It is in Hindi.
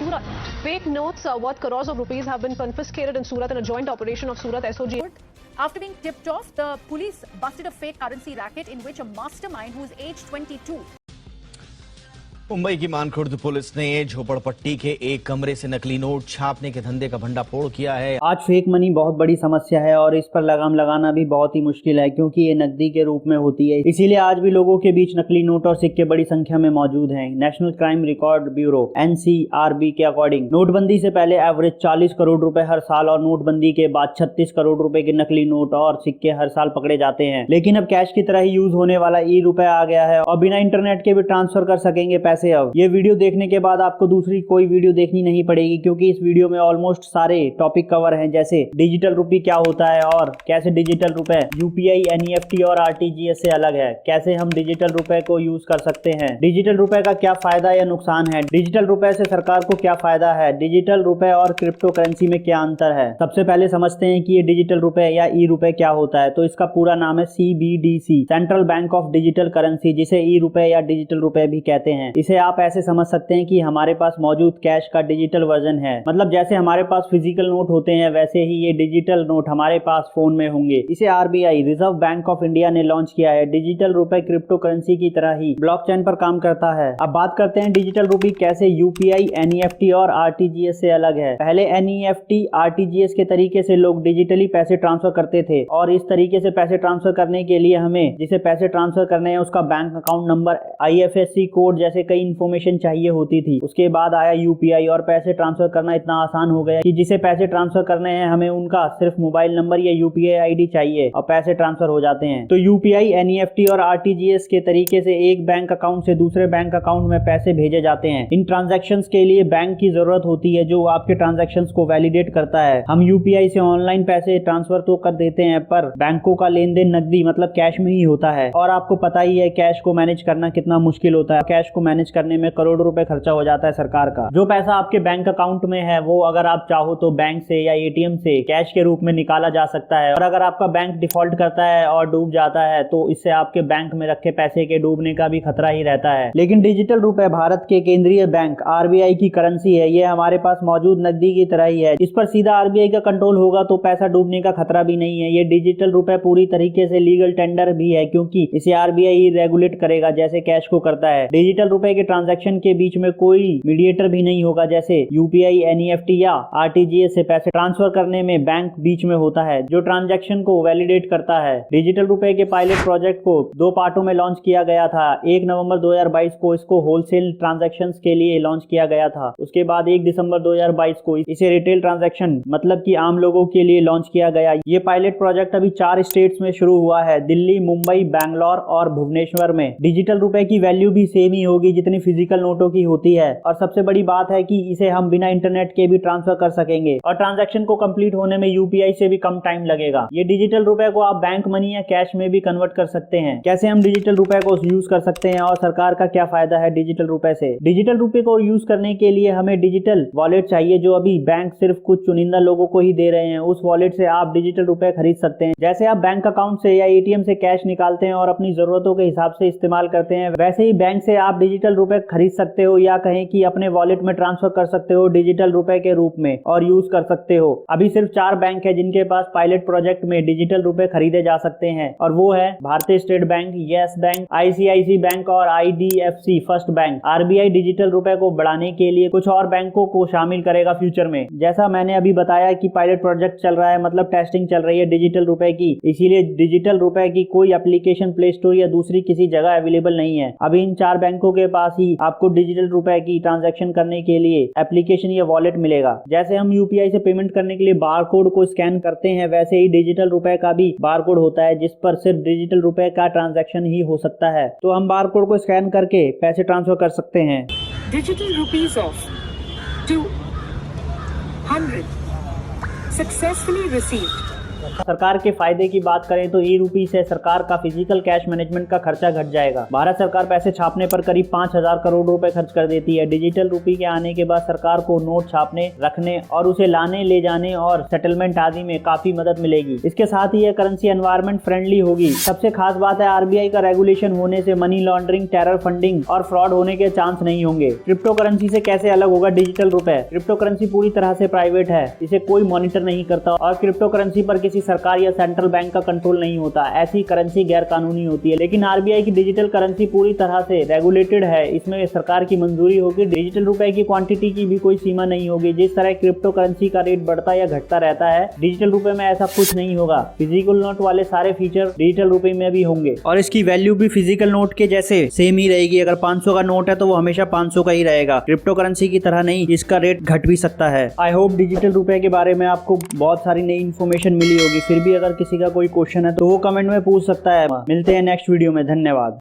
Surat. Fake notes worth crores of rupees have been confiscated in Surat in a joint operation of Surat SOG. After being tipped off, the police busted a fake currency racket in which a mastermind who is aged 22 Mumbai की मानखुर्द पुलिस ने झोपड़पट्टी के एक कमरे से नकली नोट छापने के धंधे का भंडाफोड़ किया है। आज फेक मनी बहुत बड़ी समस्या है और इस पर लगाम लगाना भी बहुत ही मुश्किल है क्योंकि ये नकदी के रूप में होती है। इसीलिए आज भी लोगों के बीच नकली नोट और सिक्के बड़ी संख्या में मौजूद हैं। National crime record bureau NCRB के अकॉर्डिंग नोटबंदी से पहले एवरेज 40 करोड़ रुपए हर साल और नोटबंदी के बाद 36 करोड़ रुपए के नकली नोट और सिक्के हर साल पकड़े जाते हैं। लेकिन अब कैश की तरह ही यूज होने वाला ₹रुपया आ गया है और बिना इंटरनेट के भी ट्रांसफर कर सकेंगे पैसे। अब ये वीडियो देखने के बाद आपको दूसरी कोई वीडियो देखनी नहीं पड़ेगी क्योंकि इस वीडियो में ऑलमोस्ट सारे टॉपिक कवर हैं, जैसे डिजिटल रुपये क्या होता है और कैसे डिजिटल रुपए UPI NEFT और RTGS से अलग है, कैसे हम डिजिटल रुपए को यूज कर सकते हैं, डिजिटल रुपए का क्या फायदा या नुकसान है, डिजिटल रुपए से सरकार को क्या फायदा है, डिजिटल रुपए और क्रिप्टो करेंसी में क्या अंतर है। सबसे पहले समझते हैं कि ये डिजिटल रुपए या ₹रुपए क्या होता है। तो इसका पूरा नाम है CBDC, central bank of digital currency, जिसे ₹रुपए या डिजिटल रुपए भी कहते हैं। इसे आप ऐसे समझ सकते हैं कि हमारे पास मौजूद कैश का डिजिटल वर्जन है। मतलब जैसे हमारे पास फिजिकल नोट होते हैं वैसे ही ये डिजिटल नोट हमारे पास फोन में होंगे। इसे RBI reserve bank of India ने लॉन्च किया है। डिजिटल रुपए क्रिप्टो करेंसी की तरह ही ब्लॉकचेन पर काम करता है। अब बात करते हैं डिजिटल रुपए कैसे UPI NEFT और RTGS से अलग है। पहले NEFT RTGS के तरीके से लोग डिजिटली पैसे ट्रांसफर करते थे और इस तरीके से पैसे ट्रांसफर करने के लिए हमें जिसे पैसे ट्रांसफर करने हैं उसका bank account number, IFSC code जैसे कई इंफॉर्मेशन चाहिए होती थी। उसके बाद आया UPI और पैसे ट्रांसफर करना इतना आसान हो गया कि जिसे पैसे ट्रांसफर करने हैं हमें उनका सिर्फ मोबाइल नंबर या UPI ID चाहिए और पैसे ट्रांसफर हो जाते हैं। तो UPI NEFT और RTGS के तरीके से एक बैंक अकाउंट से दूसरे बैंक अकाउंट में पैसे भेजे जाते हैं। इन ट्रांजैक्शंस के लिए बैंक की जरूरत होती है जो आपके ट्रांजैक्शंस को वैलिडेट करता है। हम UPI से ऑनलाइन पैसे ट्रांसफर तो कर देते हैं पर बैंकों का लेन देन नकदी मतलब कैश में ही होता है और आपको पता ही है कैश को मैनेज करना कितना मुश्किल होता है। कैश को मैनेज करने में करोड़ों रुपए खर्चा हो जाता है सरकार का। जो पैसा आपके बैंक अकाउंट में है वो अगर आप चाहो तो बैंक से या ATM से कैश के रूप में निकाला जा सकता है और अगर आपका बैंक डिफॉल्ट करता है और डूब जाता है तो इससे आपके बैंक में रखे पैसे के डूबने का भी खतरा ही रहता है। लेकिन डिजिटल रुपए भारत के केंद्रीय बैंक RBI की करेंसी है। ये हमारे पास मौजूद नकदी की तरह ही है। इस पर सीधा RBI का कंट्रोल होगा तो पैसा डूबने का खतरा भी नहीं है। ये डिजिटल रुपए पूरी तरीके से लीगल टेंडर भी है क्योंकि इसे RBI ही रेगुलेट करेगा जैसे कैश को करता है। डिजिटल रुपए के ट्रांजैक्शन के बीच में कोई मीडिएटर भी नहीं होगा जैसे UPI NEFT या RTGS से पैसे ट्रांसफर करने में बैंक बीच में होता है जो ट्रांजैक्शन को वैलिडेट करता है। डिजिटल रुपए के पायलट प्रोजेक्ट को 2 पार्टों में लॉन्च किया गया था। 1 नवंबर 2022 को इसको होलसेल ट्रांजैक्शंस के लिए लॉन्च किया गया था। उसके बाद 1 दिसंबर 2022 को इसे रिटेल ट्रांजैक्शन मतलब कि आम लोगों के लिए लॉन्च किया गया। ये पायलट प्रोजेक्ट अभी 4 स्टेट्स में शुरू हुआ है, दिल्ली, मुंबई, बैंगलोर और भुवनेश्वर में। डिजिटल रुपए की वैल्यू भी सेम ही होगी जितनी फिजिकल नोटों की होती है और सबसे बड़ी बात है कि इसे हम बिना इंटरनेट के भी ट्रांसफर कर सकेंगे और ट्रांजैक्शन को कंप्लीट होने में UPI से भी कम टाइम लगेगा। ये डिजिटल रुपए को आप बैंक मनी या कैश में भी कन्वर्ट कर सकते हैं। कैसे हम डिजिटल रुपए को यूज कर सकते हैं और सरकार का क्या फायदा है डिजिटल रुपए से। डिजिटल रुपए को यूज करने के लिए हमें डिजिटल वॉलेट चाहिए जो अभी बैंक सिर्फ कुछ चुनिंदा लोगों को ही दे रहे हैं। उस वॉलेट से आप डिजिटल रुपए खरीद सकते हैं। जैसे आप बैंक अकाउंट से या ATM से कैश निकालते हैं और अपनी जरूरतों के हिसाब से इस्तेमाल करते हैं, वैसे ही बैंक से आप डिजिटल रुपए खरीद सकते हो या कहें कि अपने वॉलेट में ट्रांसफर कर सकते हो डिजिटल रुपए के रूप में और यूज कर सकते हो। अभी सिर्फ 4 बैंक है जिनके पास पायलट प्रोजेक्ट में डिजिटल रुपए खरीदे जा सकते हैं और वो है भारतीय state bank, yes bank, ICICI bank और IDFC first bank. RBI digital रुपए को बढ़ाने के लिए कुछ और बैंकों को शामिल करेगा फ्यूचर में। जैसा मैंने अभी बताया कि पायलट प्रोजेक्ट चल रहा है मतलब टेस्टिंग चल रही है डिजिटल रुपए की, इसीलिए डिजिटल रुपए की कोई एप्लीकेशन प्ले स्टोर या दूसरी किसी जगह अवेलेबल नहीं है। अभी इन 4 बैंकों के पास ही आपको डिजिटल रुपए की ट्रांजैक्शन करने के लिए एप्लीकेशन या वॉलेट मिलेगा। जैसे हम UPI से पेमेंट करने के लिए बारकोड को स्कैन करते हैं वैसे ही डिजिटल रुपए का भी बारकोड होता है जिस पर सिर्फ डिजिटल रुपए का ट्रांजैक्शन ही हो सकता है। तो हम बारकोड को स्कैन करके पैसे ट्रांसफर कर सकते हैं। Digital rupees of 200 successfully received. सरकार के फायदे की बात करें तो ई-रूपी से सरकार का फिजिकल कैश मैनेजमेंट का खर्चा घट जाएगा। भारत सरकार पैसे छापने पर करीब 5,000 करोड़ रुपए खर्च कर देती है। डिजिटल रूपी के आने के बाद सरकार को नोट छापने, रखने और उसे लाने, ले जाने और सेटलमेंट आदि में काफी मदद मिलेगी। इसके साथ ही यह करेंसी एनवायरमेंट फ्रेंडली होगी। सबसे खास बात है, आरबीआई का रेगुलेशन होने से मनी लॉन्ड्रिंग, टेरर फंडिंग और फ्रॉड होने के चांस नहीं होंगे। क्रिप्टो करेंसी से कैसे अलग होगा डिजिटल रुपए? क्रिप्टो करेंसी पूरी तरह से प्राइवेट है, इसे कोई मॉनिटर नहीं करता और क्रिप्टो करेंसी पर किसी सरकार या सेंट्रल बैंक का कंट्रोल नहीं होता। ऐसी करेंसी गैर कानूनी होती है। लेकिन आरबीआई की डिजिटल करेंसी पूरी तरह से रेगुलेटेड है, इसमें सरकार की मंजूरी होगी। डिजिटल रुपए की क्वांटिटी की भी कोई सीमा नहीं होगी। जिस तरह क्रिप्टो करेंसी का रेट बढ़ता या घटता रहता है, डिजिटल रुपए में ऐसा कुछ नहीं होगा। फिजिकल नोट वाले सारे फीचर डिजिटल रुपए में भी होंगे और इसकी वैल्यू भी फिजिकल नोट के जैसे सेम ही रहेगी। अगर 500 का नोट है तो वो हमेशा 500 का ही रहेगा। क्रिप्टो करेंसी की तरह नहीं, इसका रेट घट भी सकता है। आई होप डिजिटल रुपए के बारे में आपको बहुत सारी नई इन्फॉर्मेशन मिली होगी। फिर भी अगर किसी का कोई क्वेश्चन है तो वो कमेंट में पूछ सकता है। मिलते हैं नेक्स्ट वीडियो में। धन्यवाद।